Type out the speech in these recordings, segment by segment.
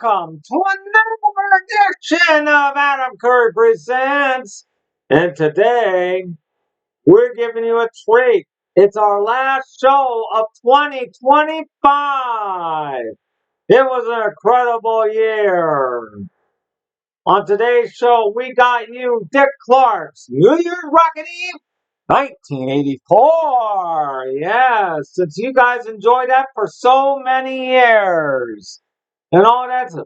welcome to another edition of Adam Curry Presents. And today, we're giving you a treat. It's our last show of 2025. It was an incredible year. On today's show, we got you Dick Clark's New Year's Rockin' Eve 1984. Yes, since you guys enjoyed that for so many years. And all that's it.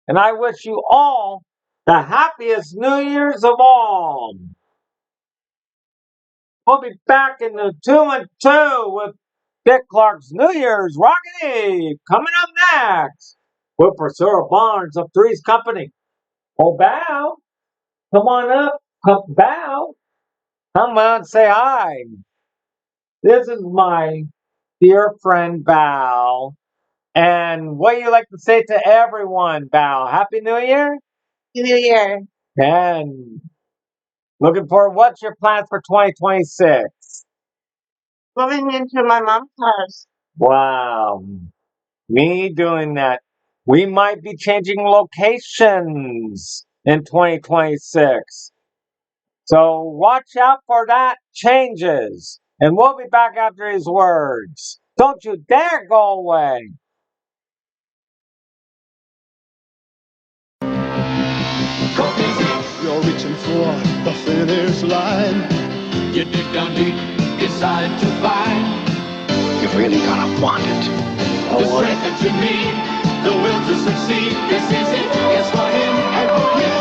And I wish you all the happiest New Year's of all. We'll be back in the 2 and 2 with Dick Clark's New Year's Rockin' Eve coming up next with Priscilla Barnes of Three's Company. Oh, bow. Come on up. Come bow. Come on, say hi. This is my dear friend Val. And what do you like to say to everyone, Val? Happy New Year? Happy New Year. And looking forward, what's your plans for 2026? Moving into my mom's house. Wow. Me doing that. We might be changing locations in 2026. So watch out for that changes. And we'll be back after these words. Don't you dare go away. You're reaching for the finish line. You dig down deep, decide to find You've really gotta want it. the strength that you need, the will to succeed. This is it. It's for him and for you.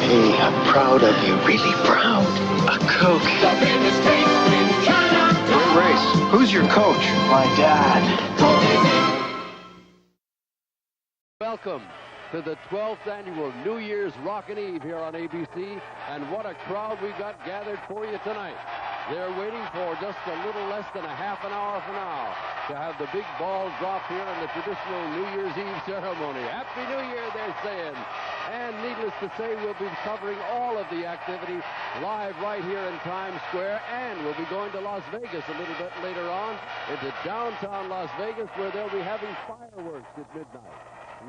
Hey, I'm proud of you. Really proud. A Coke. The biggest taste in China. Great race. Who's your coach? My dad. Welcome to the 12th annual New Year's Rockin' Eve here on ABC, and what a crowd we got gathered for you tonight. They're waiting for just a little less than a half an hour from now to have the big ball drop here in the traditional New Year's Eve ceremony. Happy New Year, they're saying. And needless to say, we'll be covering all of the activity live right here in Times Square, and we'll be going to Las Vegas a little bit later on into downtown Las Vegas, where they'll be having fireworks at midnight.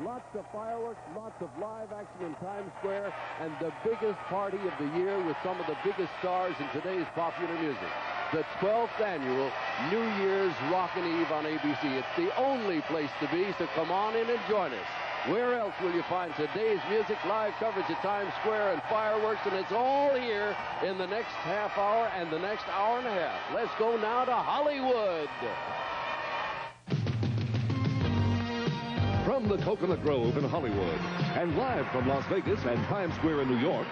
Lots of fireworks, lots of live action in Times Square, and the biggest party of the year with some of the biggest stars in today's popular music. The 12th annual New Year's Rockin' Eve on ABC. It's the only place to be, so come on in and join us. Where else will you find today's music, live coverage at Times Square, and fireworks? And it's all here in the next half hour and the next hour and a half. Let's go now to Hollywood. From the Coconut Grove in Hollywood and live from Las Vegas and Times Square in New York,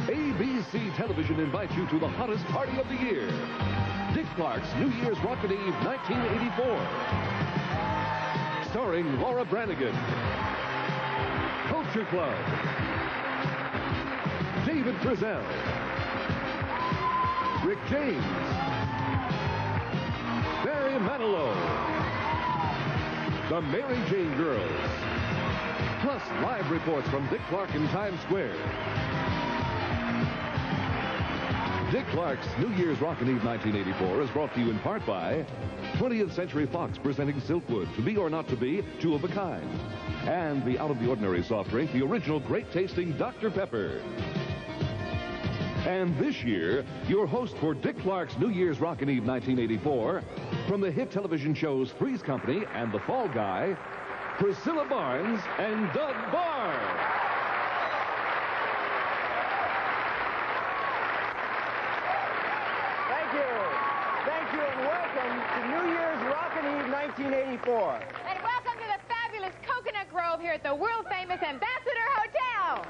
ABC Television invites you to the hottest party of the year, Dick Clark's New Year's Rockin' Eve 1984. Starring Laura Branigan, Culture Club, David Frizzell, Rick James, Barry Manilow, the Mary Jane Girls, plus live reports from Dick Clark in Times Square. Dick Clark's New Year's Rockin' Eve 1984 is brought to you in part by 20th Century Fox presenting Silkwood, To Be or Not to Be, Two of a Kind, and the out-of-the-ordinary soft drink, the original great-tasting Dr. Pepper. And this year, your host for Dick Clark's New Year's Rockin' Eve 1984, from the hit television shows Three's Company and The Fall Guy, Priscilla Barnes and Doug Barr. Thank you, and welcome to New Year's Rockin' Eve 1984. And welcome to the fabulous Coconut Grove here at the world-famous Ambassador Hotel.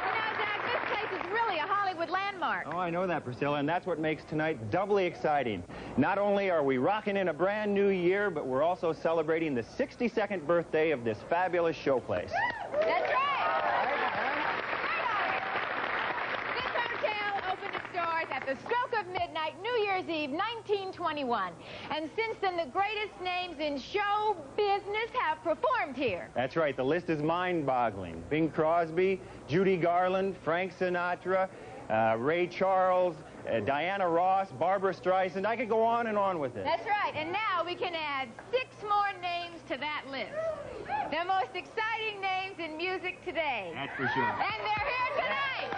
You know, Jack, this place is really a Hollywood landmark. Oh, I know that, Priscilla, and that's what makes tonight doubly exciting. Not only are we rocking in a brand new year, but we're also celebrating the 62nd birthday of this fabulous showplace. That's right. This hotel opened its doors at the stroke of midnight, New Year's Eve, 1921. And since then, the greatest names in show business have performed here. That's right. The list is mind-boggling. Bing Crosby, Judy Garland, Frank Sinatra, Ray Charles, Diana Ross, Barbara Streisand. I could go on and on with it. That's right. And now we can add 6 more names to that list. The most exciting names in music today. That's for sure. And they're here tonight.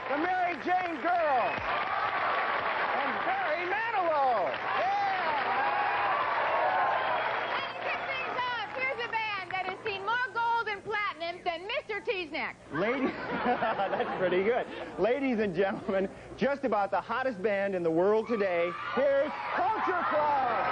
The Mary Jane Girl. And Barry Manilow. And to kick things off, here's a band that has seen more gold and platinum than Mr. Teesnack. Ladies, that's pretty good. Ladies and gentlemen, just about the hottest band in the world today, here's Culture Club.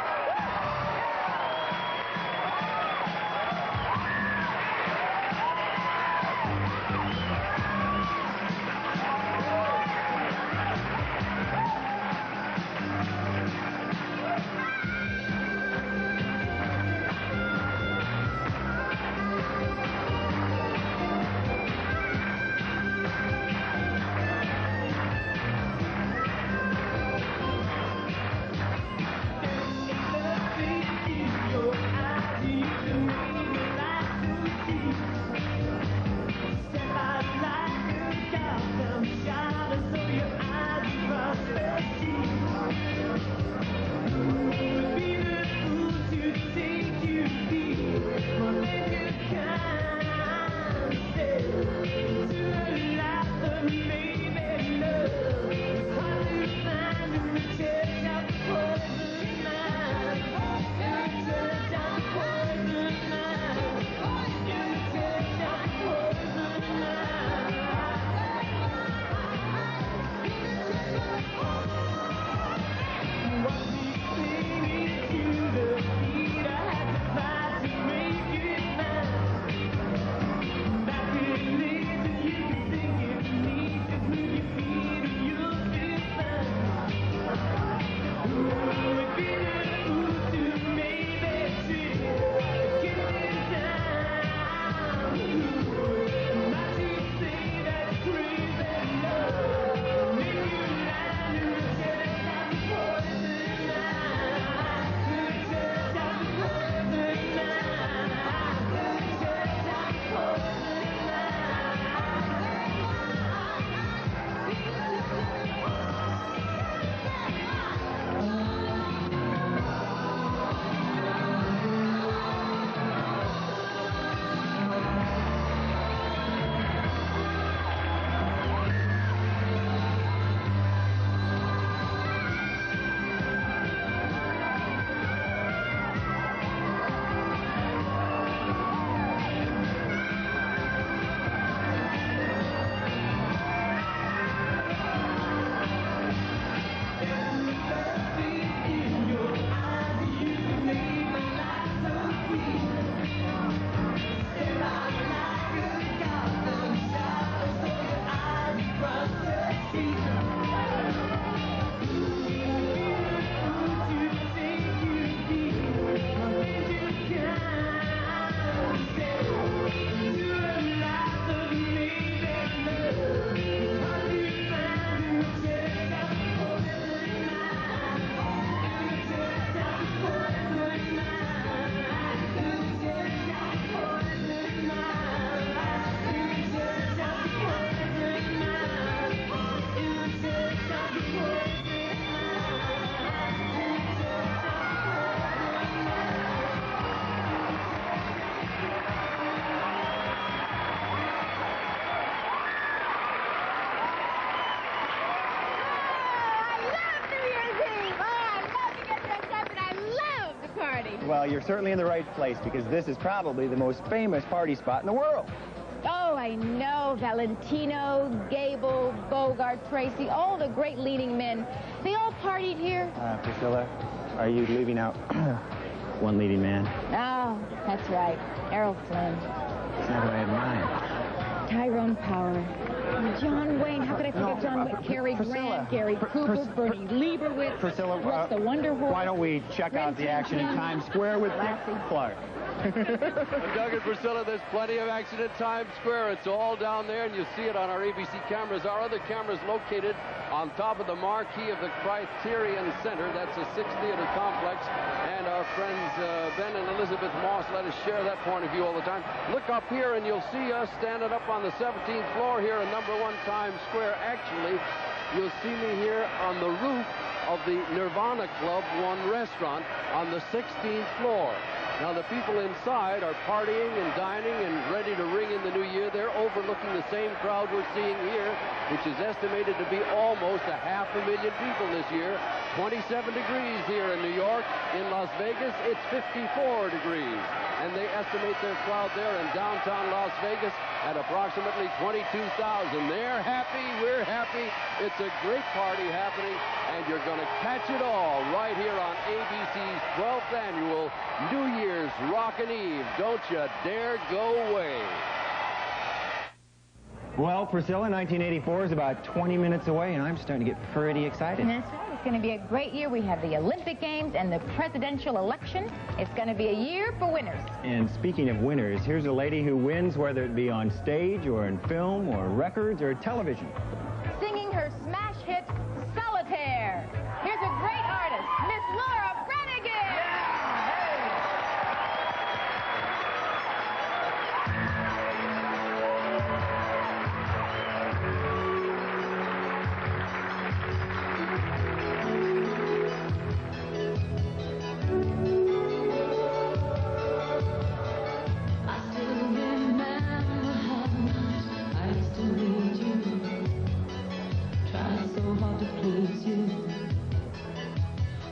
Well, you're certainly in the right place because this is probably the most famous party spot in the world. Oh, I know. Valentino, Gable, Bogart, Tracy, all the great leading men. They all partied here. Priscilla, are you leaving out one leading man? Oh, that's right. Errol Flynn. That's not what I had in mind. Tyrone Power. John Wayne. How could I forget John Wayne? Cary Grant, Gary Cooper, Bernie Leibovitz, Priscilla, Russ the Wonder Horse. why don't we check out the action in Times Square with Dick Clark? Doug and Priscilla, there's plenty of action in Times Square. It's all down there, and you see it on our ABC cameras. Our other cameras located on top of the marquee of the Criterion Center. That's a 6-theater complex. And our friends Ben and Elizabeth Moss let us share that point of view all the time. Look up here, and you'll see us standing up on the 17th floor here in number 1 Times Square. Actually, you'll see me here on the roof of the Nirvana Club 1 restaurant on the 16th floor. Now, the people inside are partying and dining and ready to ring in the new year. They're overlooking the same crowd we're seeing here, which is estimated to be almost 500,000 people this year. 27 degrees here in New York. In Las Vegas, it's 54 degrees. And they estimate their crowd there in downtown Las Vegas at approximately 22,000. They're happy. We're happy. It's a great party happening, and you're going to catch it all right here on ABC's 12th annual New Year's Rockin' Eve. Don't you dare go away. Well, Priscilla, 1984 is about 20 minutes away, and I'm starting to get pretty excited. That's right. It's going to be a great year. We have the Olympic Games and the presidential election. It's going to be a year for winners. And speaking of winners, here's a lady who wins whether it be on stage or in film or records or television. Singing her smash hit, Solitaire. Here's a great artist, Miss Laura Branigan.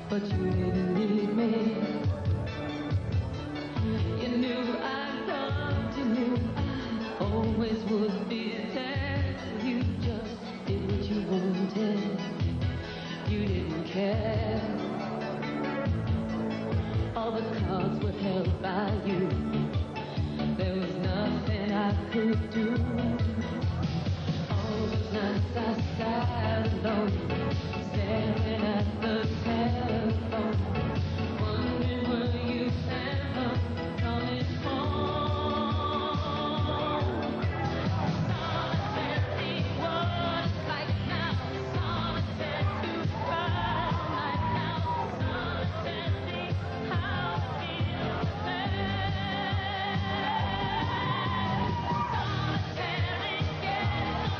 But you didn't need me. You knew I'd come to you. I always would be there. You just did what you wanted. You didn't care. All the cards were held by you. There was nothing I could do. All those nights I sat alone, staring at the telephone, wondering were you ever coming home. Solitary, what it's like now. Solitary to cry all night now. Solitary, how it feels bad. Solitary, get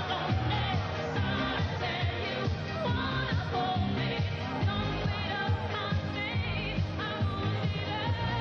so lonely. Solitary, you wanna hold me. Don't wait up on me. I wanna be there.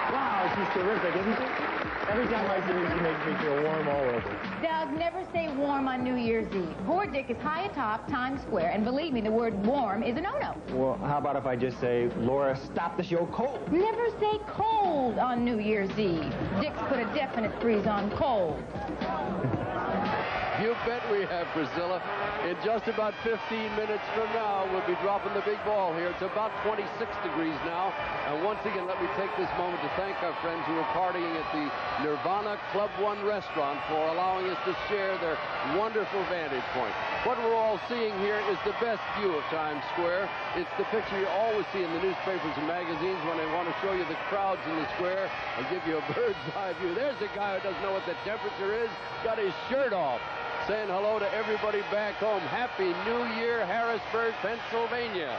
Wow, she's terrific, isn't she? Every time I see her, she makes me feel warm all over. Doug, never say warm on New Year's Eve. Poor Dick is high atop Times Square, and believe me, the word warm is a no-no. Well, how about if I just say, Laura, stop the show cold? Never say cold on New Year's Eve. Dick's put a definite freeze on cold. You bet we have, Priscilla. In just about 15 minutes from now, we'll be dropping the big ball here. It's about 26 degrees now. And once again, let me take this moment to thank our friends who are partying at the Nirvana Club One restaurant for allowing us to share their wonderful vantage point. What we're all seeing here is the best view of Times Square. It's the picture you always see in the newspapers and magazines when they want to show you the crowds in the square and give you a bird's eye view. There's a guy who doesn't know what the temperature is, got his shirt off, saying hello to everybody back home. Happy New Year, Harrisburg, Pennsylvania.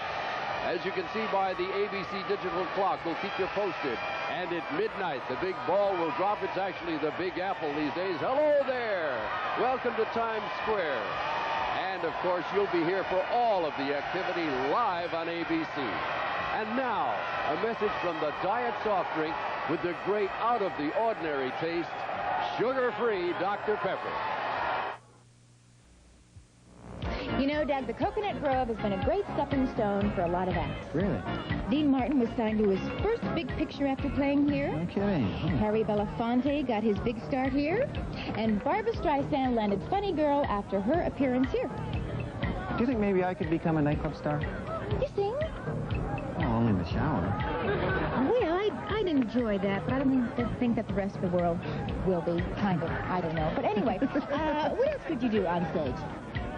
As you can see by the ABC digital clock, we'll keep you posted. And at midnight, the big ball will drop. It's actually the Big Apple these days. Hello there. Welcome to Times Square. And, of course, you'll be here for all of the activity live on ABC. And now, a message from the Diet Soft Drink with the great out-of-the-ordinary taste, sugar-free Dr. Pepper. You know, Doug, the Coconut Grove has been a great stepping stone for a lot of acts. Really? Dean Martin was signed to his first big picture after playing here. No kidding. Harry Belafonte got his big start here. And Barbra Streisand landed Funny Girl after her appearance here. Do you think maybe I could become a nightclub star? You sing? Well, only in the shower. Well, I'd enjoy that, but I don't think that the rest of the world will be. Kind of. I don't know. But anyway, what else could you do on stage?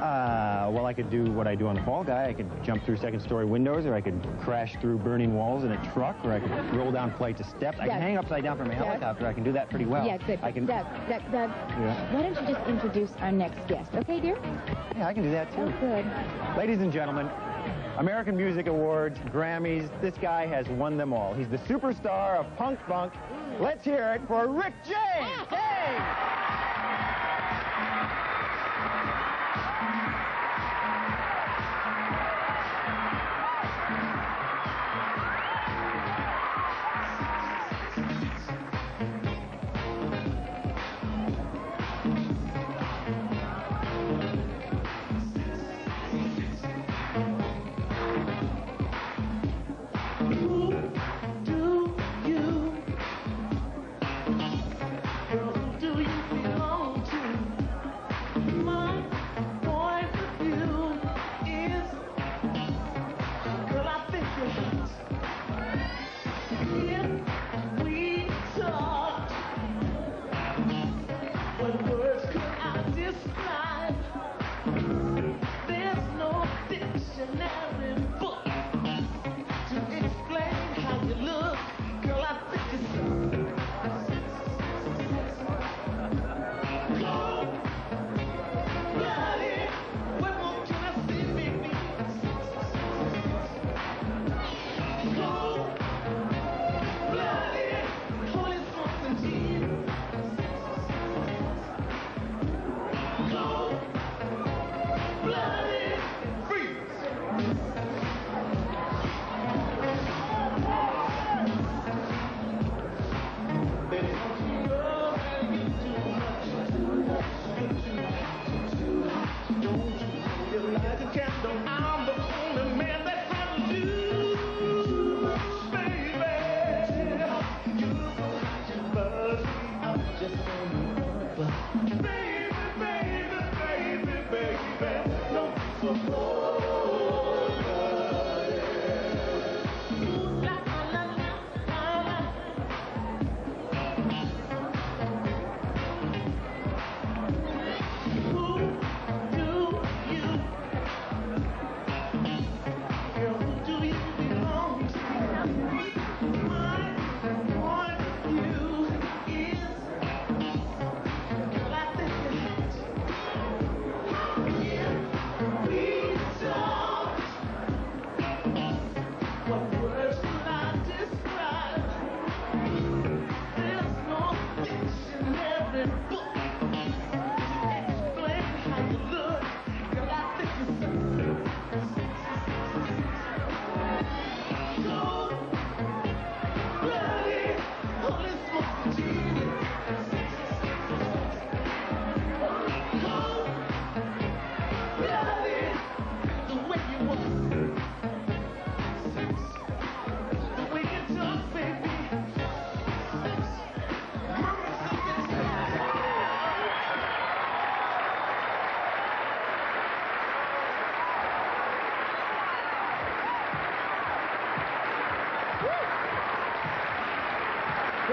Well, I could do what I do on the Fall Guy. I could jump through second-story windows, or I could crash through burning walls in a truck, or I could roll down flights of steps. I can hang upside down from a helicopter. I can do that pretty well. Yeah, good. I can... Doug, Yeah. why don't you just introduce our next guest, okay, dear? Yeah, I can do that, too. Oh, good. Ladies and gentlemen, American Music Awards, Grammys, this guy has won them all. He's the superstar of punk funk. Let's hear it for Rick James. Hey!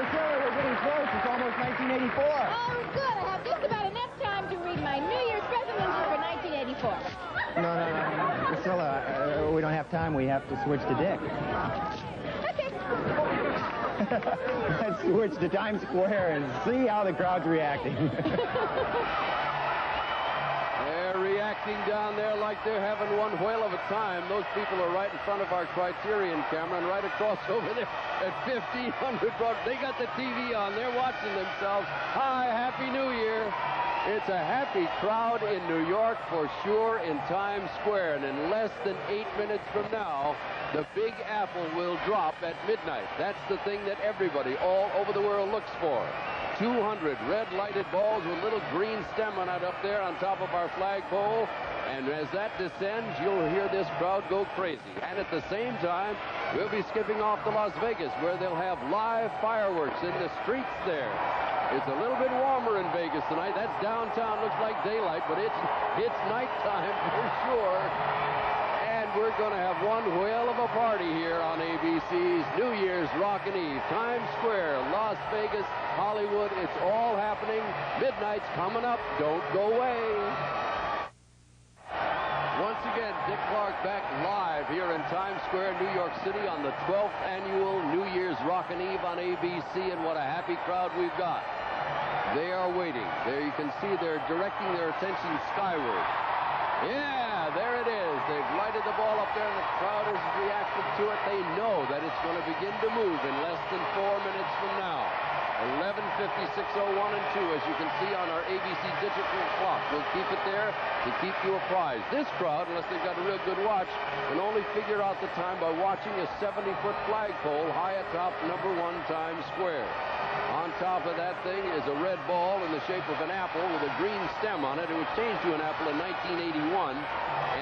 Priscilla, we're getting close. It's almost 1984. Oh, good. I have just about enough time to read my New Year's resolution for 1984. No. Priscilla, we don't have time. We have to switch to Dick. Okay. Let's switch to Times Square and see how the crowd's reacting. They're reacting down there like they're having one whale of a time. Those people are right in front of our Criterion camera and right across over there at 1500 Broad. They got the TV on. They're watching themselves. Hi, Happy New Year. It's a happy crowd in New York for sure in Times Square. And in less than 8 minutes from now, the Big Apple will drop at midnight. That's the thing that everybody all over the world looks for. 200 red lighted balls with little green stem on it up there on top of our flagpole. And as that descends, you'll hear this crowd go crazy. And at the same time, we'll be skipping off to Las Vegas, where they'll have live fireworks in the streets there. It's a little bit warmer in Vegas tonight. That's downtown. Looks like daylight, but it's nighttime for sure. And we're going to have one whale of a party here on ABC's New Year's Rockin' Eve. Times Square, Las Vegas, Hollywood, it's all happening. Midnight's coming up. Don't go away. Once again, Dick Clark back live here in Times Square, New York City on the 12th annual New Year's Rockin' Eve on ABC, and what a happy crowd we've got. They are waiting. There you can see they're directing their attention skyward. Yeah, there it is. They've lighted the ball up there, and the crowd has reacted to it. They know that it's going to begin to move in less than 4 minutes from now. 11:56:01 and 2, as you can see on our ABC digital clock. We'll keep it there to keep you apprised. This crowd, unless they've got a real good watch, can only figure out the time by watching a 70-foot flagpole high atop number 1 Times Square. On top of that thing is a red ball in the shape of an apple with a green stem on it. It was changed to an apple in 1981,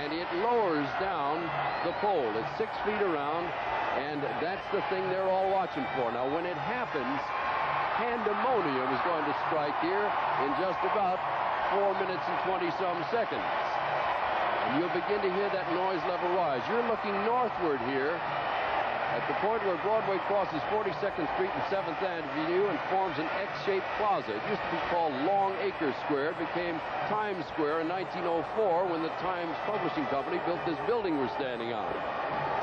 and it lowers down the pole. It's 6 feet around, and that's the thing they're all watching for. Now, when it happens, pandemonium is going to strike here in just about 4 minutes and 20-some seconds. And you'll begin to hear that noise level rise. You're looking northward here at the point where Broadway crosses 42nd Street and 7th Avenue and forms an X-shaped plaza. It used to be called Long Acre Square. It became Times Square in 1904 when the Times Publishing Company built this building we're standing on.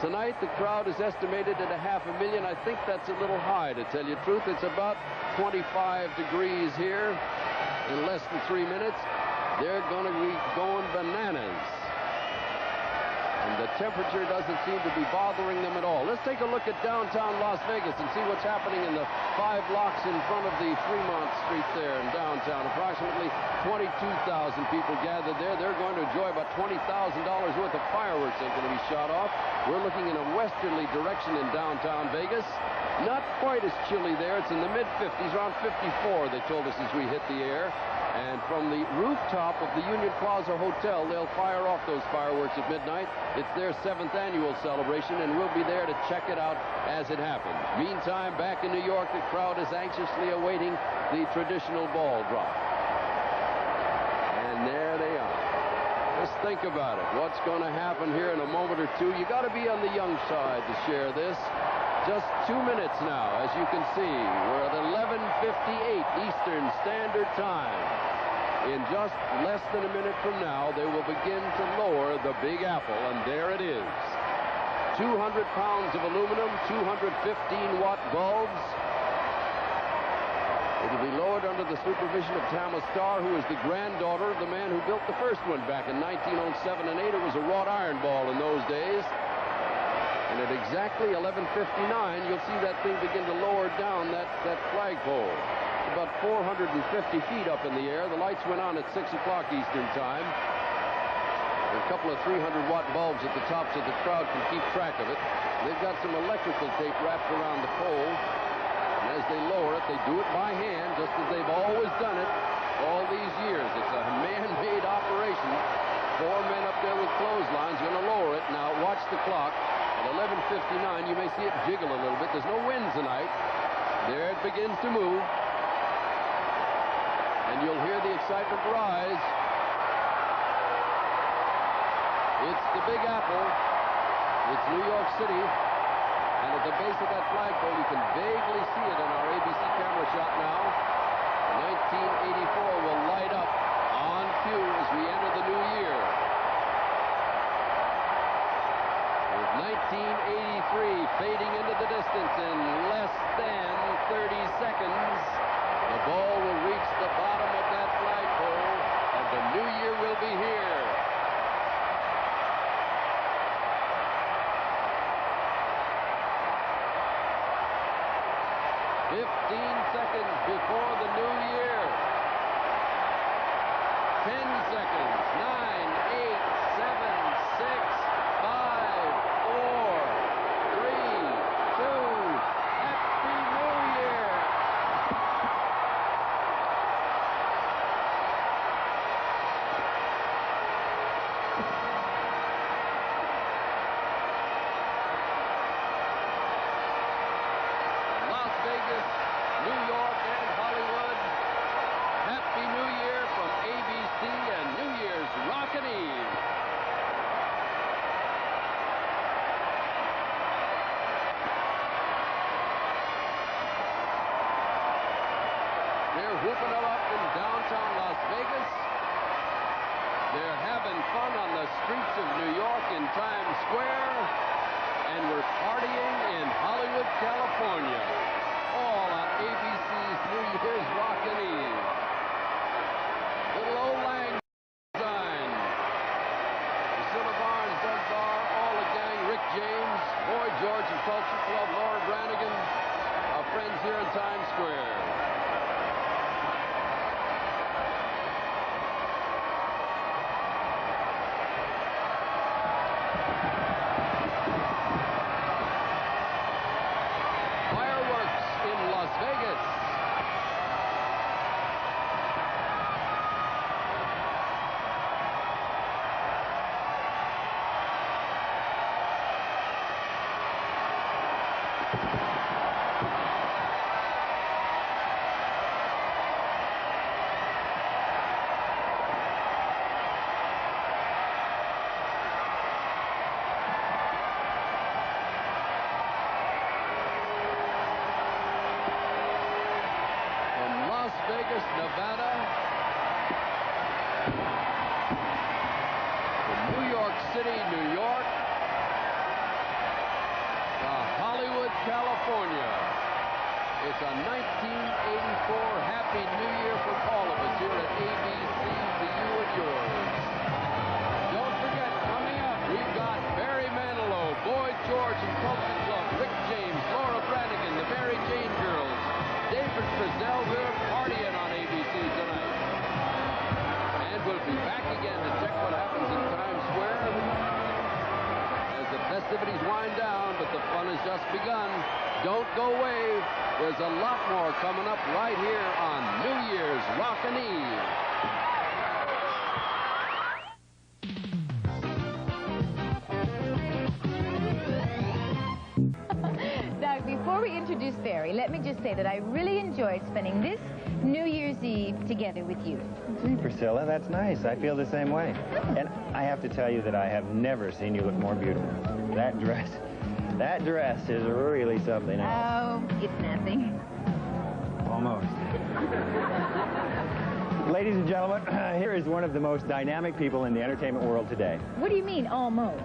Tonight, the crowd is estimated at 500,000. I think that's a little high, to tell you the truth. It's about 25 degrees here in less than 3 minutes. They're going to be going bananas. And the temperature doesn't seem to be bothering them at all. Let's take a look at downtown Las Vegas and see what's happening in the 5 blocks in front of the Fremont Street there in downtown. Approximately 22,000 people gathered there. They're going to enjoy about $20,000 worth of fireworks that are going to be shot off. We're looking in a westerly direction in downtown Vegas. Not quite as chilly there. It's in the mid-50s, around 54, they told us as we hit the air. And from the rooftop of the Union Plaza Hotel, they'll fire off those fireworks at midnight. It's their 7th annual celebration, and we'll be there to check it out as it happens. Meantime, back in New York, the crowd is anxiously awaiting the traditional ball drop. And there they are. Just think about it. What's going to happen here in a moment or two? You got to be on the young side to share this. Just 2 minutes now, as you can see. We're at 11:58 Eastern Standard Time. In just less than a minute from now, they will begin to lower the Big Apple, and there it is. 200 pounds of aluminum, 215-watt bulbs. It'll be lowered under the supervision of Tama Starr, who is the granddaughter of the man who built the first one back in 1907 and 8. It was a wrought iron ball in those days. And at exactly 11:59, you'll see that thing begin to lower down that flagpole. It's about 450 feet up in the air. The lights went on at 6 o'clock Eastern Time. A couple of 300-watt bulbs at the top so the crowd can keep track of it. They've got some electrical tape wrapped around the pole. And as they lower it, they do it by hand, just as they've always done it all these years. It's a man-made operation. 4 men up there with clotheslines going to lower it. Now, watch the clock. At 11:59, you may see it jiggle a little bit. There's no wind tonight. There it begins to move. And you'll hear the excitement rise. It's the Big Apple. It's New York City. And at the base of that flagpole, you can vaguely see it in our ABC camera shot now. 1984 will light up on cue as we enter the new year. With 1983 fading into the distance in less than 30 seconds, the ball will reach the bottom of that flagpole, and the new year will be here. 15 seconds before the new year. 10 seconds. 9, 8, 7, 6, 5, 4, 3, 2. Happy New Year! Las Vegas, New York, and Hollywood. Happy New Year from ABC and New Year's Rockin' Eve. They're whooping it up in downtown Las Vegas. They're having fun on the streets of New York in Times Square. And we're partying in Hollywood, California. All on ABC's New Year's Rockin' Eve. Little old Lang design. Priscilla Barnes, Doug Barr, all the gang, Rick James, Boy George and Culture Club, Laura Branigan, our friends here in Times Square. Fireworks in Las Vegas. From Las Vegas, Nevada, to New York City, New York, to Hollywood, California. It's a 1984 Happy New Year from all of us here at ABC to you and yours. Don't forget, coming up, we've got Barry Manilow, Boy George and Culture Club, Rick James, Laura Branigan, the Mary Jane Girls, David Frizzell. We're partying on ABC tonight. And we'll be back again to check what happens in Times Square as the festivities wind down, but the fun has just begun. Don't go away. There's a lot more coming up right here on New Year's Rockin' Eve. Now, before we introduce Barry, let me just say that I really enjoyed spending this New Year's Eve together with you. Gee, Priscilla, that's nice. I feel the same way. And I have to tell you that I have never seen you look more beautiful. That dress is really something else. Oh, it's nothing. Almost. Ladies and gentlemen, here is one of the most dynamic people in the entertainment world today. What do you mean, almost?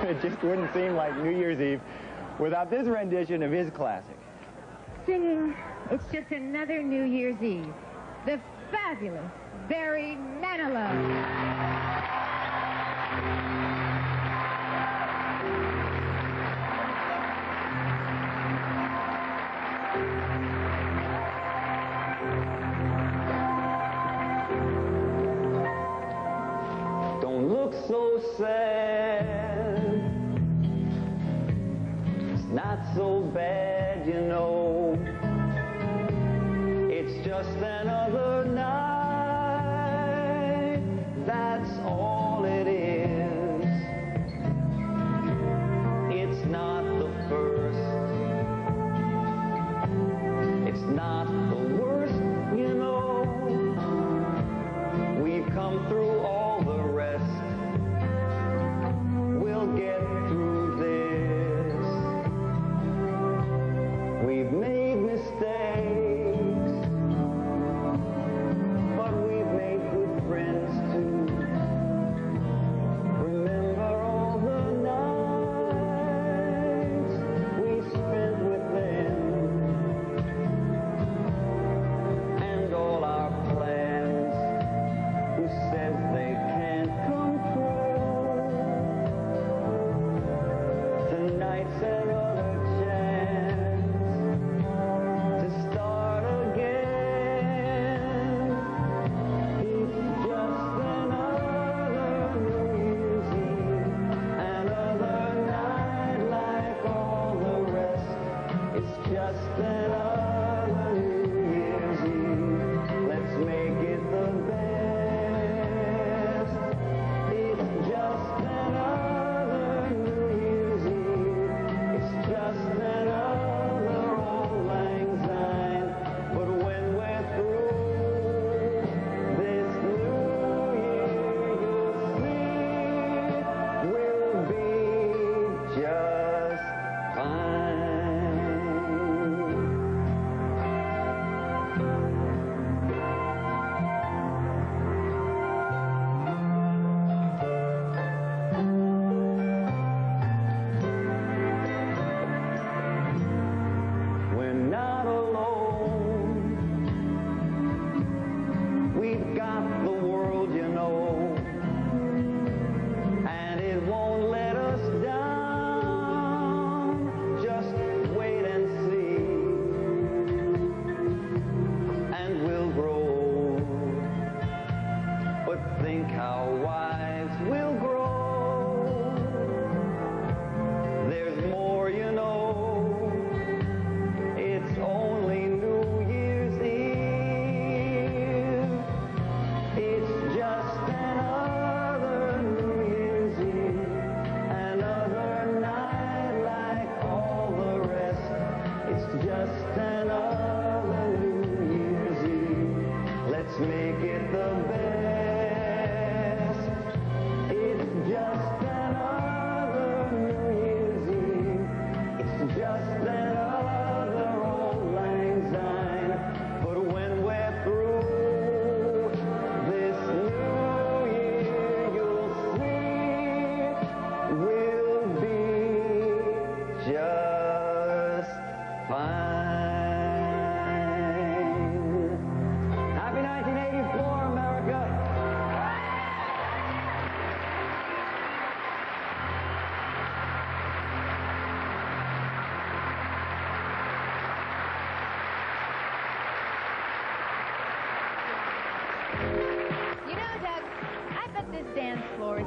It just wouldn't seem like New Year's Eve without this rendition of his classic. Singing, it's just another New Year's Eve. The fabulous Barry Manilow. Don't look so sad. It's not so bad, you know. It's just another night. That's all it is. It's not the first. It's not the worst, you know. We've come through all the rest. We'll get through this.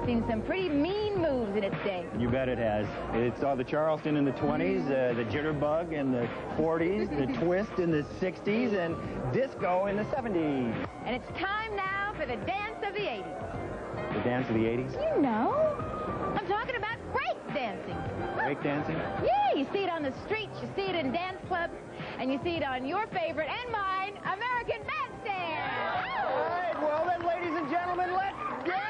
seen some pretty mean moves in its day. You bet it has. It saw the Charleston in the 20s, the jitterbug in the 40s, the twist in the 60s, and disco in the 70s. And it's time now for the dance of the 80s. The dance of the 80s? You know. I'm talking about break dancing. Break dancing? Yeah, you see it on the streets, you see it in dance clubs, and you see it on your favorite and mine, American Bandstand. All right, well then, ladies and gentlemen, let's dance!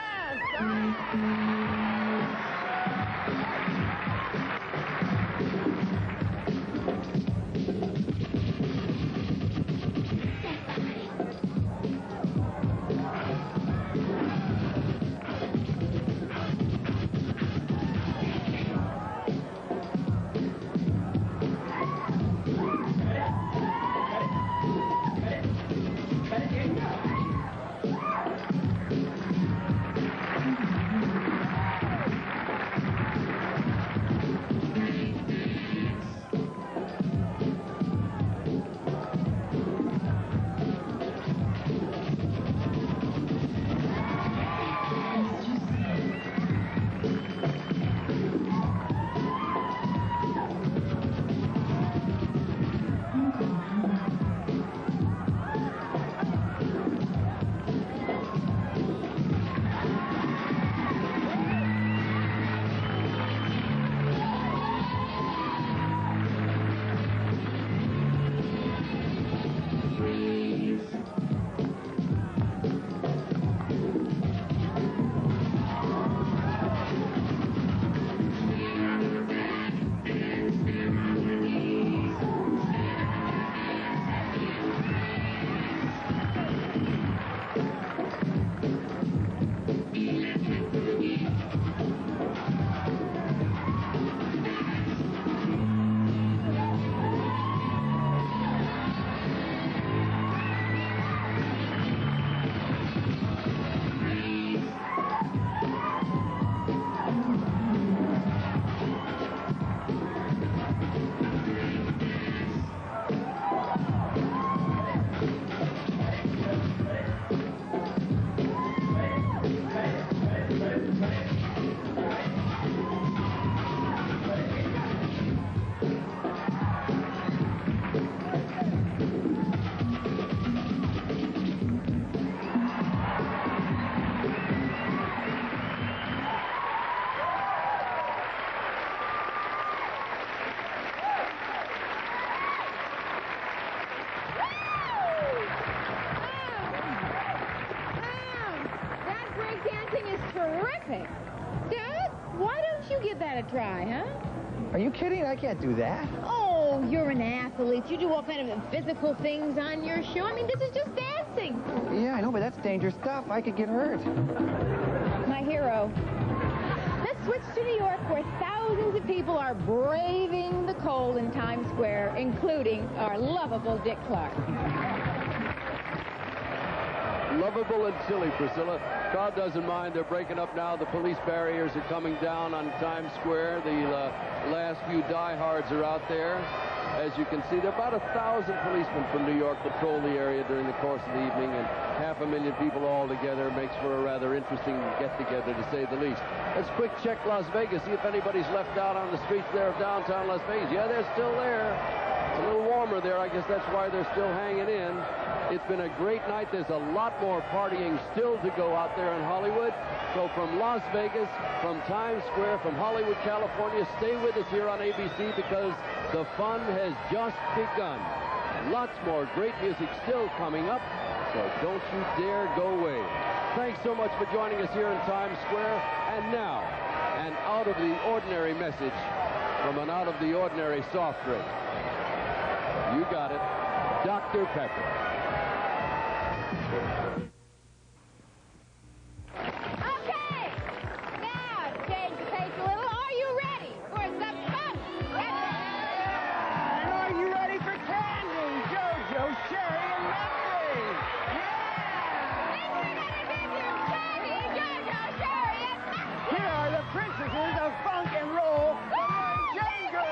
Terrific. Doug, why don't you give that a try, huh? Are you kidding? I can't do that. Oh, you're an athlete. You do all kind of physical things on your show. I mean, this is just dancing. Yeah, I know, but that's dangerous stuff. I could get hurt. My hero. Let's switch to New York, where thousands of people are braving the cold in Times Square, including our lovable Dick Clark. Lovable and silly, Priscilla. Crowd doesn't mind. They're breaking up now. The police barriers are coming down on Times Square. The last few diehards are out there. As you can see, there are about 1,000 policemen from New York patrol the area during the course of the evening, and 500,000 people all together makes for a rather interesting get-together, to say the least. Let's quick check Las Vegas, see if anybody's left out on the streets there of downtown Las Vegas. Yeah, they're still there. It's a little warmer there. I guess that's why they're still hanging in. It's been a great night. There's a lot more partying still to go out there in Hollywood. So from Las Vegas, from Times Square, from Hollywood, California, stay with us here on ABC because the fun has just begun. Lots more great music still coming up, so don't you dare go away. Thanks so much for joining us here in Times Square. And now, an out-of-the-ordinary message from an out-of-the-ordinary soft drink. You got it, Dr. Pepper. Okay, now change the pace a little. Are you ready for some fun? And are you ready for Candy, JoJo, Sherry, and Mary? Here are the princesses of funk and roll, the Mary Jane Girls.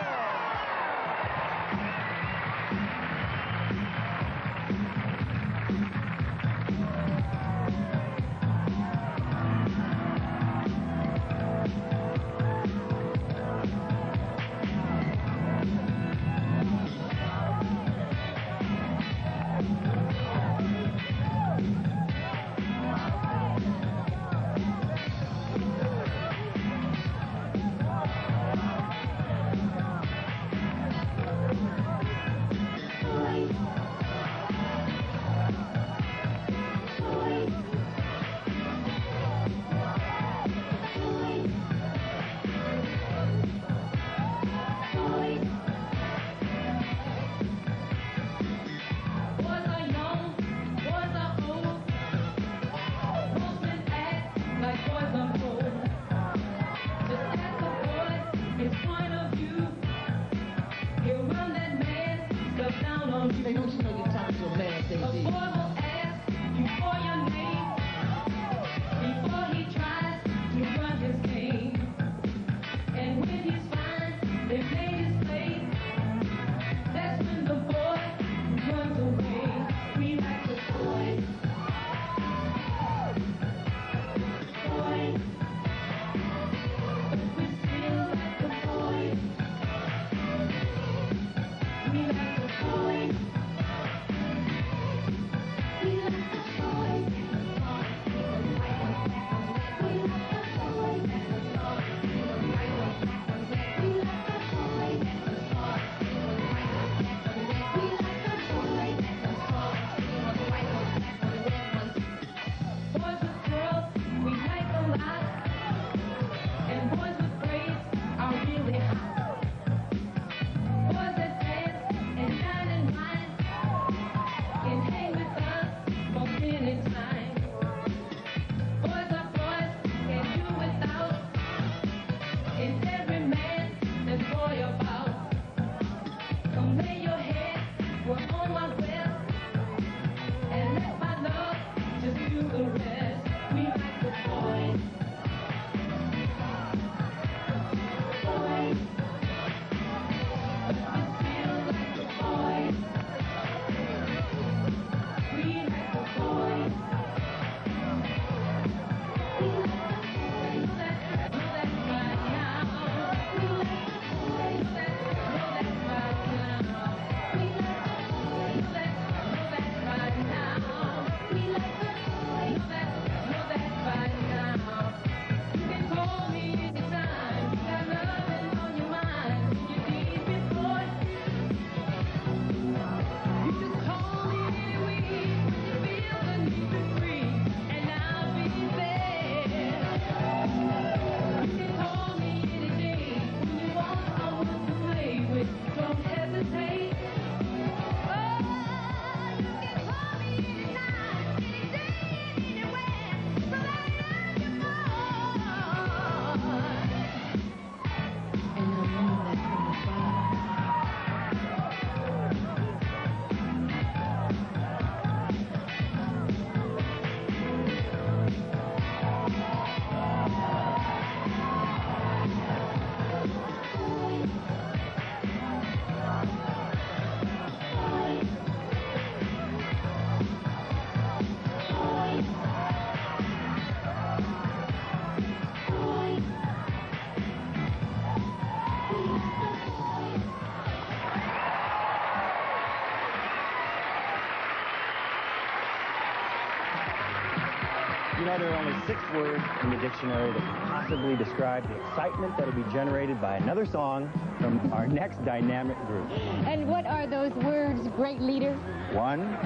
far, there are only 6 words in the dictionary that can possibly describe the excitement that will be generated by another song from our next dynamic group. And what are those words, great leader? One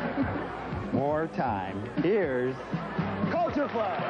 more time. Here's Culture Club.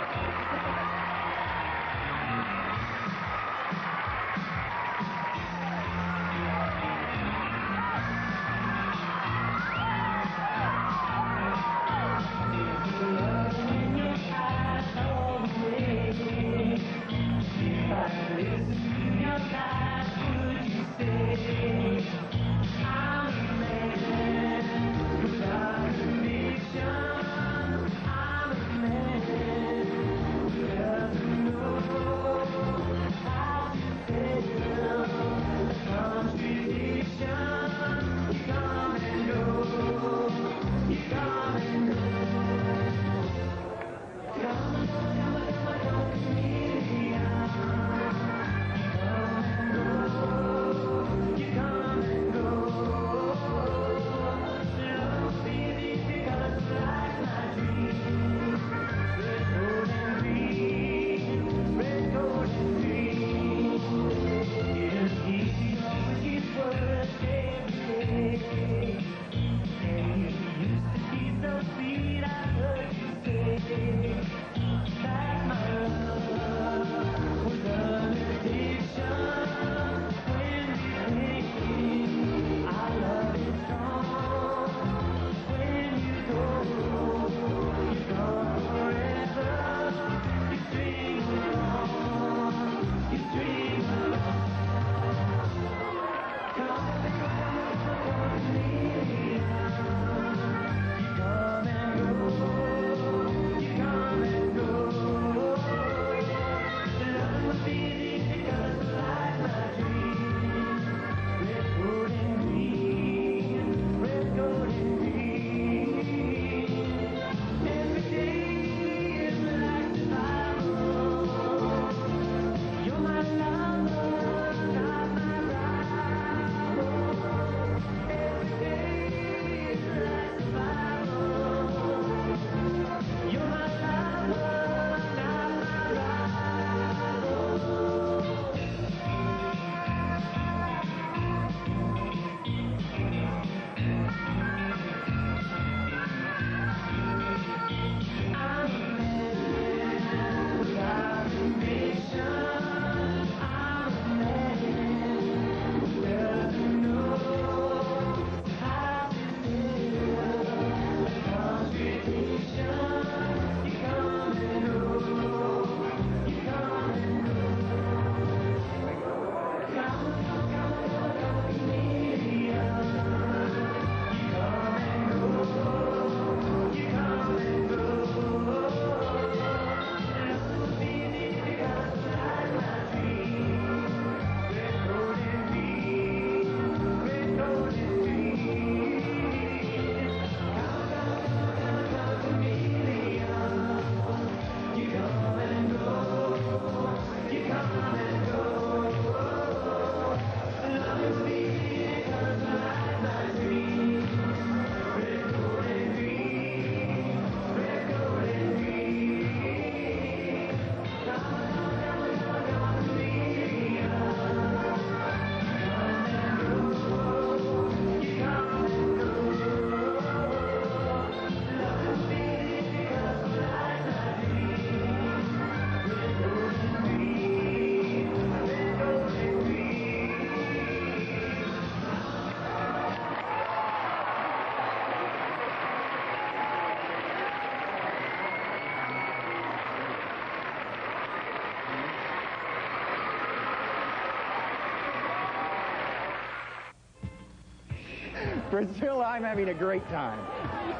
Priscilla, I'm having a great time.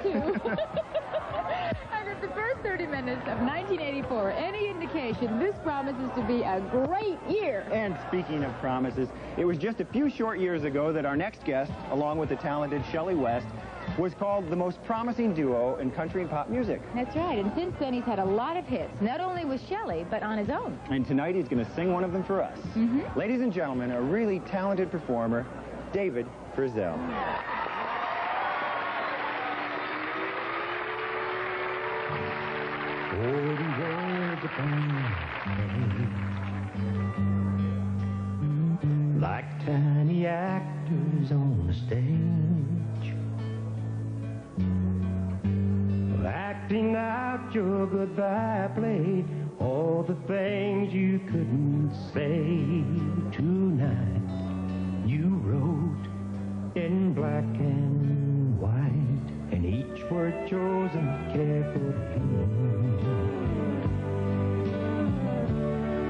Me too. And if the first 30 minutes of 1984 any indication, this promises to be a great year. And speaking of promises, it was just a few short years ago that our next guest, along with the talented Shelley West, was called the most promising duo in country and pop music. That's right, and since then he's had a lot of hits, not only with Shelley, but on his own. And tonight he's going to sing one of them for us. Ladies and gentlemen, a really talented performer, David Frizzell. Oh, like tiny actors on a stage, acting out your goodbye play, all the things you couldn't say tonight. You wrote in black and white, and each word chosen carefully.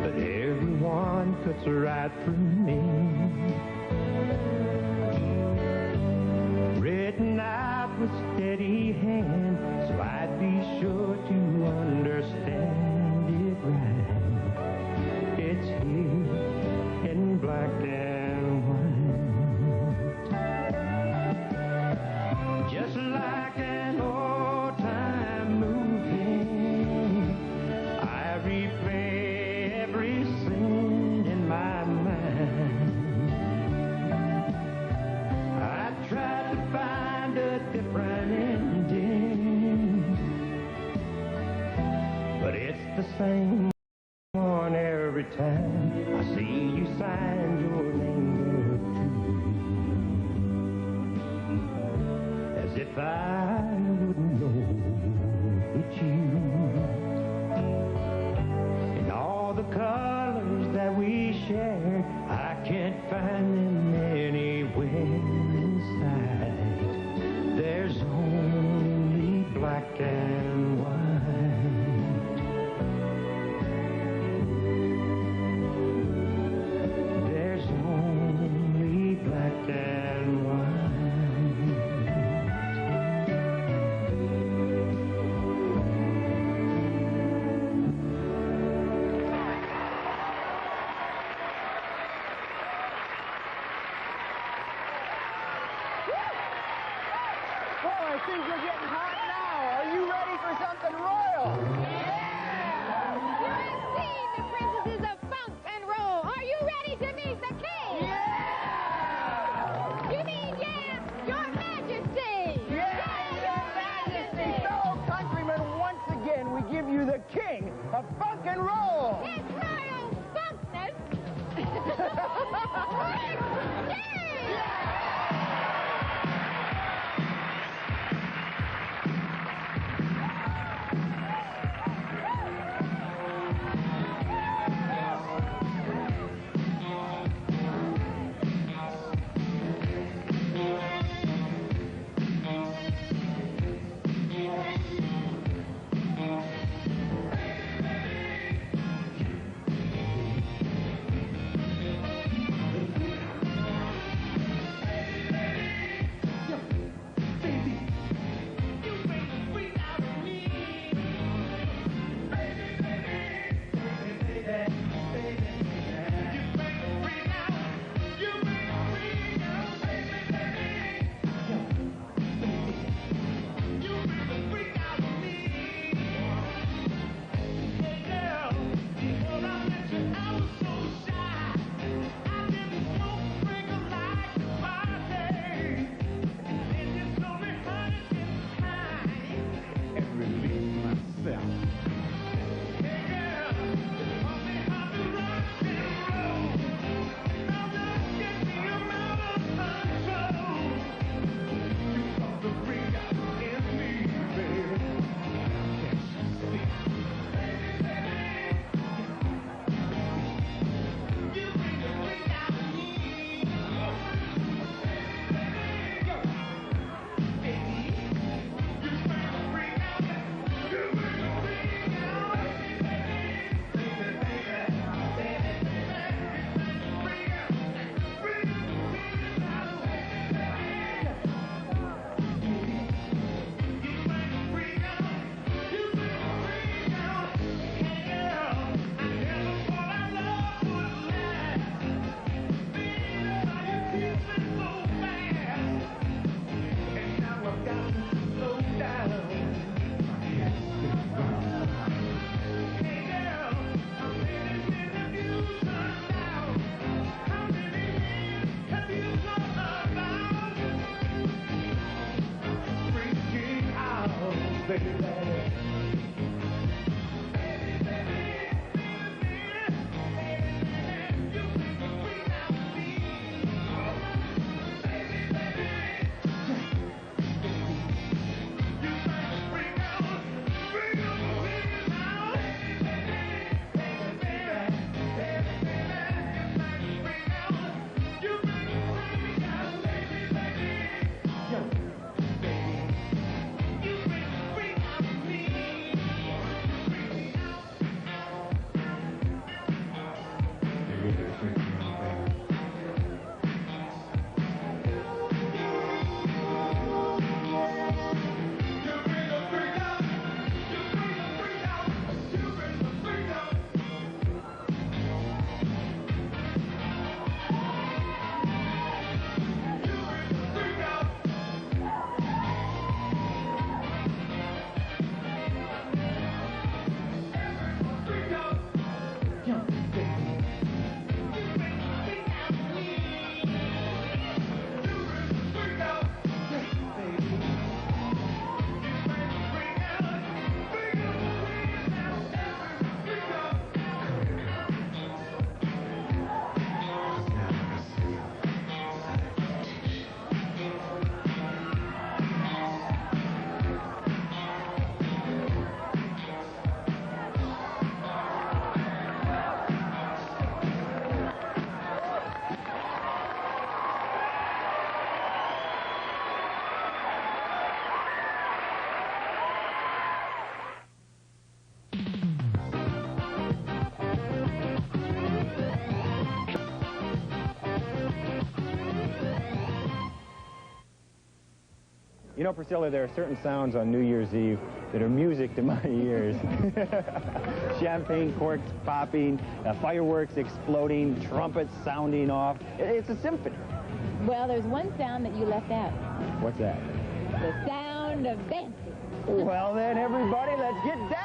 But everyone cuts right through me, written out with steady hand, so I'd be sure to understand it right. It's here in black and white, just like an old-time movie. I replay every scene in my mind. I try to find a different ending, but it's the same one every time. I see you sign your name there too, as if I wouldn't know it's you. And all the colors that we shared, I can't find them anywhere inside. There's only black and white. There's only black and white. Boy, things are getting hot now. Are you ready for something royal? You have seen the princesses of funk and roll. Are you ready to meet the king? You mean, your majesty? Your Majesty! Fellow countrymen, once again, we give you the king of funk and roll. His royal funkness. Rick James! You know, Priscilla, there are certain sounds on New Year's Eve that are music to my ears. Champagne corks popping, fireworks exploding, trumpets sounding off. It's a symphony. Well, there's one sound that you left out. What's that? The sound of dancing. Well then, everybody, let's get down!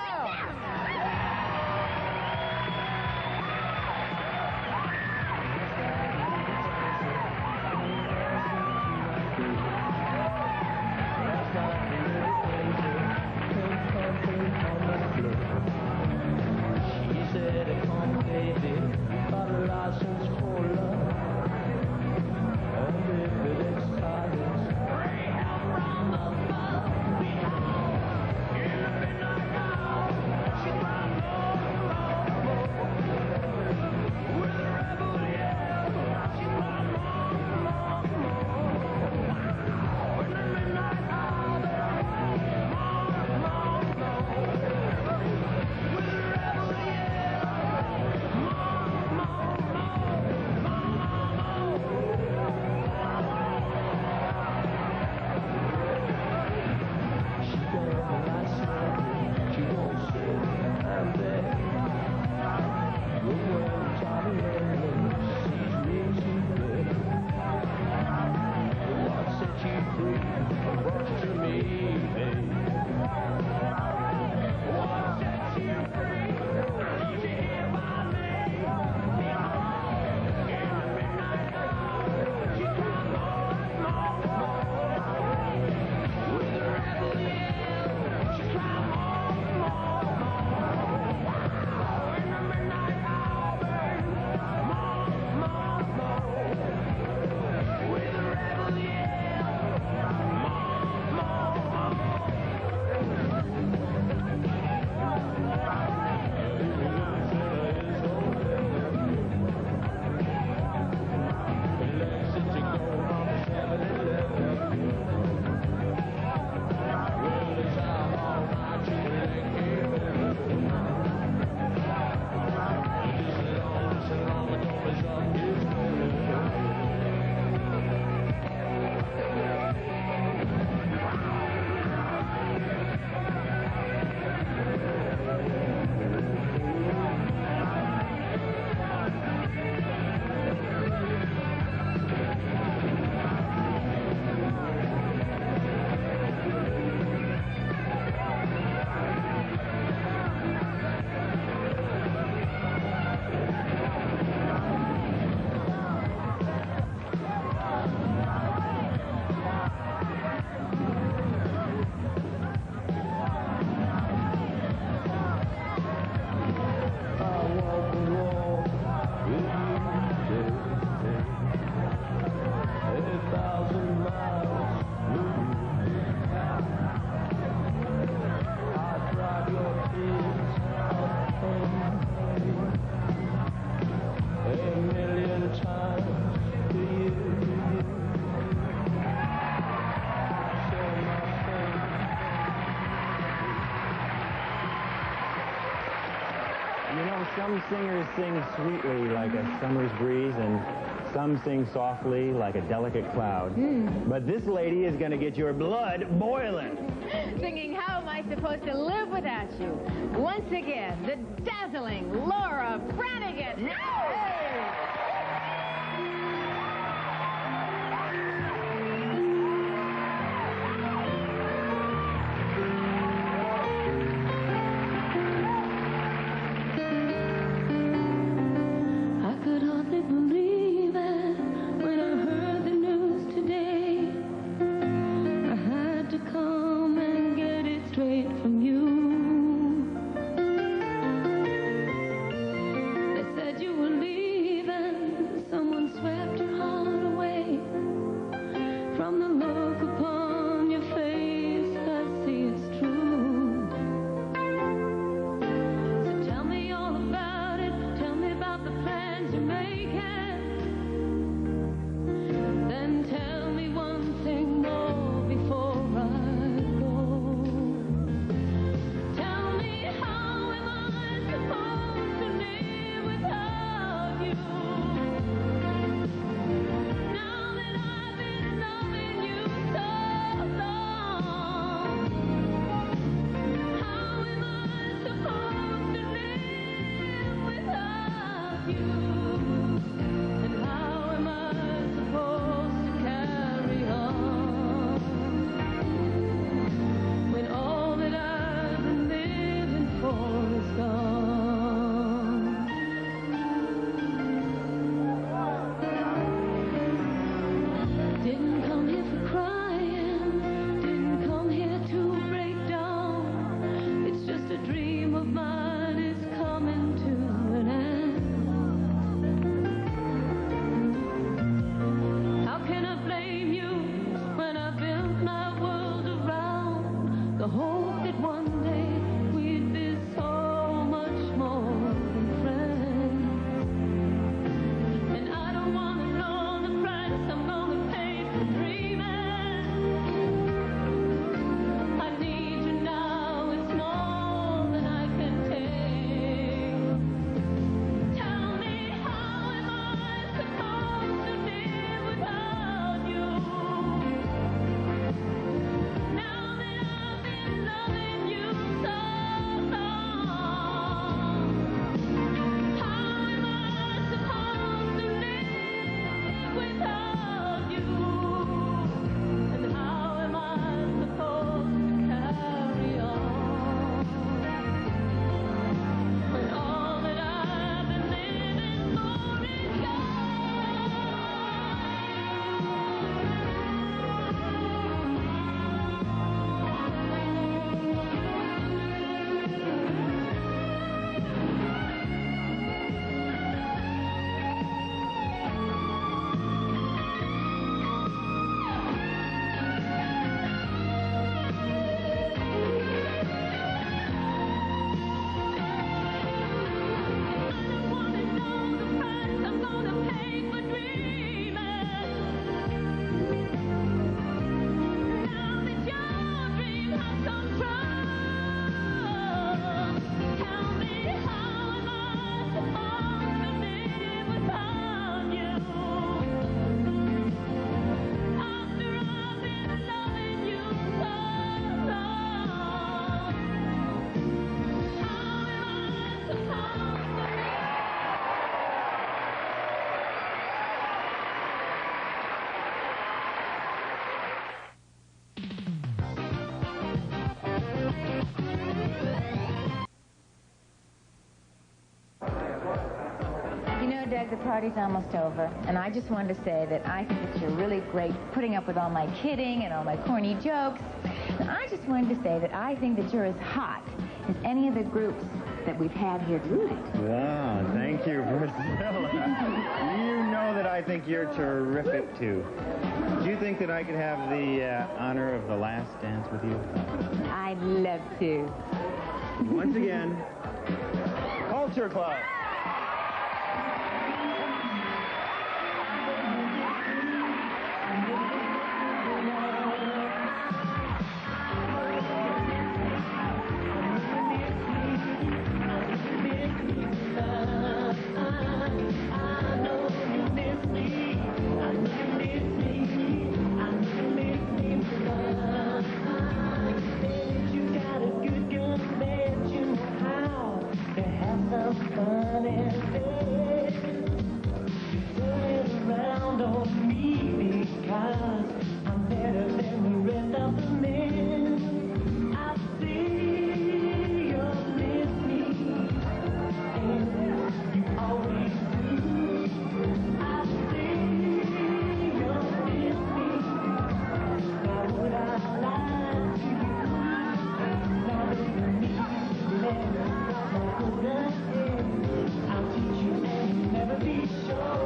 Some singers sing sweetly like a summer's breeze, and some sing softly like a delicate cloud. But this lady is going to get your blood boiling. Singing How Am I Supposed to Live Without You? Once again, the dazzling Laura Branigan. You will leave. the party's almost over, and I just wanted to say that I think that you're really great putting up with all my kidding and all my corny jokes. And I just wanted to say that I think that you're as hot as any of the groups that we've had here tonight. Wow, thank you, Priscilla. You know that I think you're terrific, too. Do you think that I could have the honor of the last dance with you? I'd love to. Once again, Culture Club. I'll teach you and never be sure.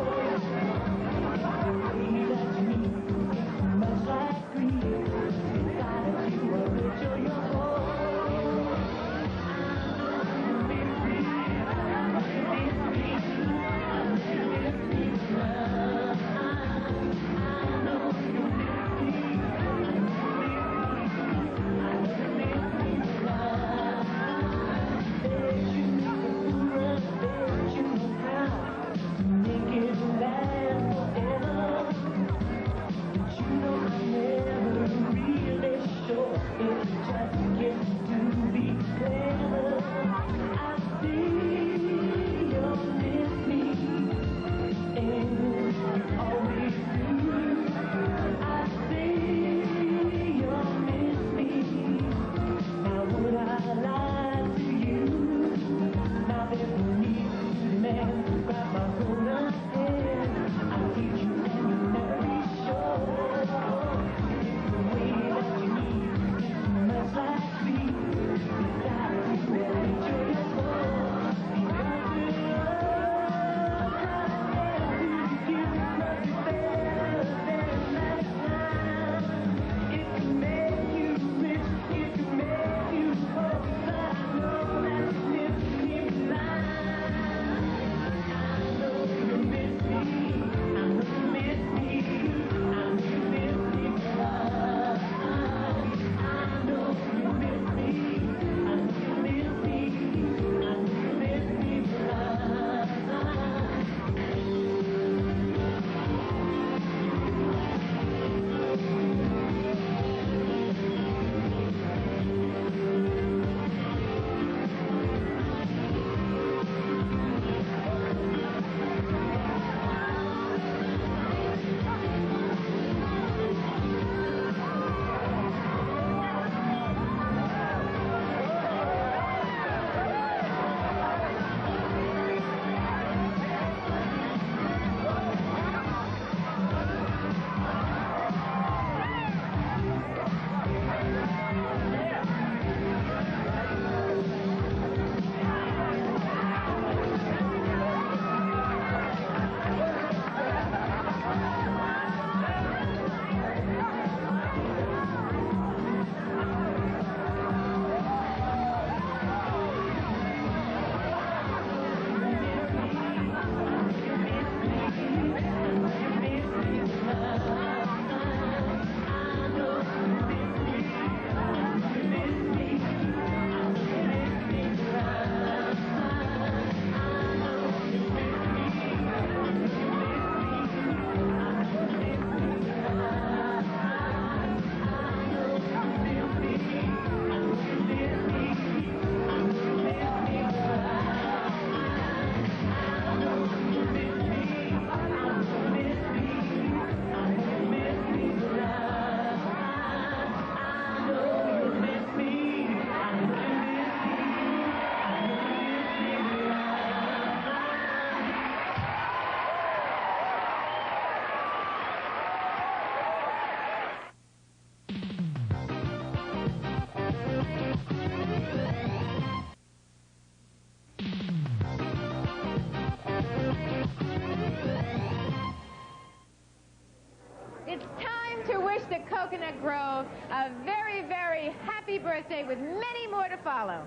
the Coconut Grove a very, very happy birthday with many more to follow.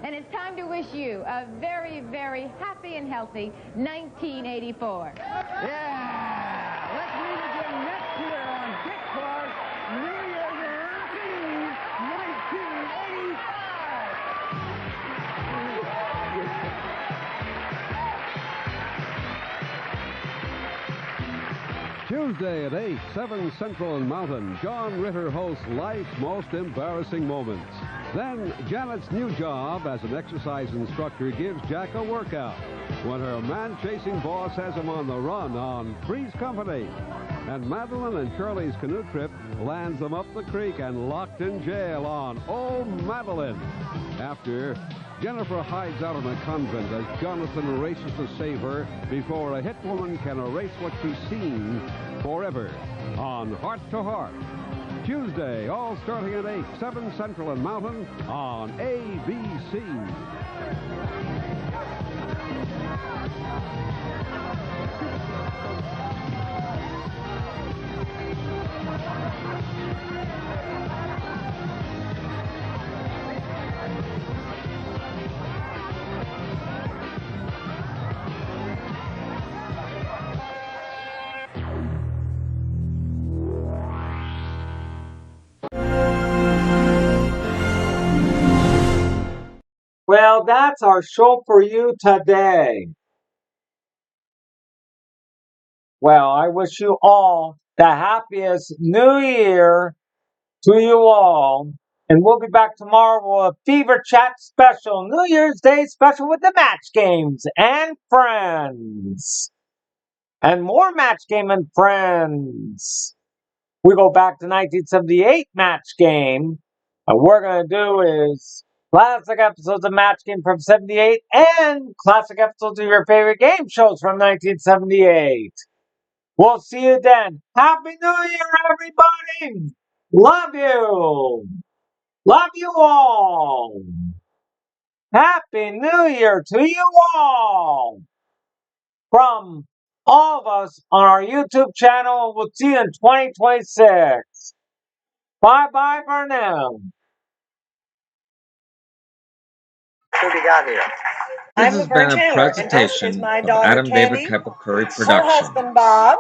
And it's time to wish you a very, very happy and healthy 1984. Yeah! Let's meet again next year on Dick Clark's New Year's Eve 1985. Tuesday at 8, 7 Central and Mountain, John Ritter hosts Life's Most Embarrassing Moments. Then, Janet's new job as an exercise instructor gives Jack a workout when her man-chasing boss has him on the run on Three's Company. And Madeline and Shirley's canoe trip lands them up the creek and locked in jail on Oh, Madeline. After, Jennifer hides out in a convent as Jonathan races to save her before a hit woman can erase what she's seen forever on Heart to Heart. Tuesday, all starting at 8, 7 Central and Mountain on ABC. Well, that's our show for you today. Well, I wish you all the happiest New Year to you all. And we'll be back tomorrow with a Fever Chat special, New Year's Day special with the Match Games and Friends. And more Match Game and Friends. We go back to 1978 Match Game. What we're going to do is classic episodes of Match Game from 78 and classic episodes of your favorite game shows from 1978. We'll see you then. Happy New Year, everybody! Love you! Love you all! Happy New Year to you all! From all of us on our YouTube channel, we'll see you in 2026. Bye-bye for now. Who we got here? This has been a presentation of Adam David Kepple Curry Her production. husband Bob.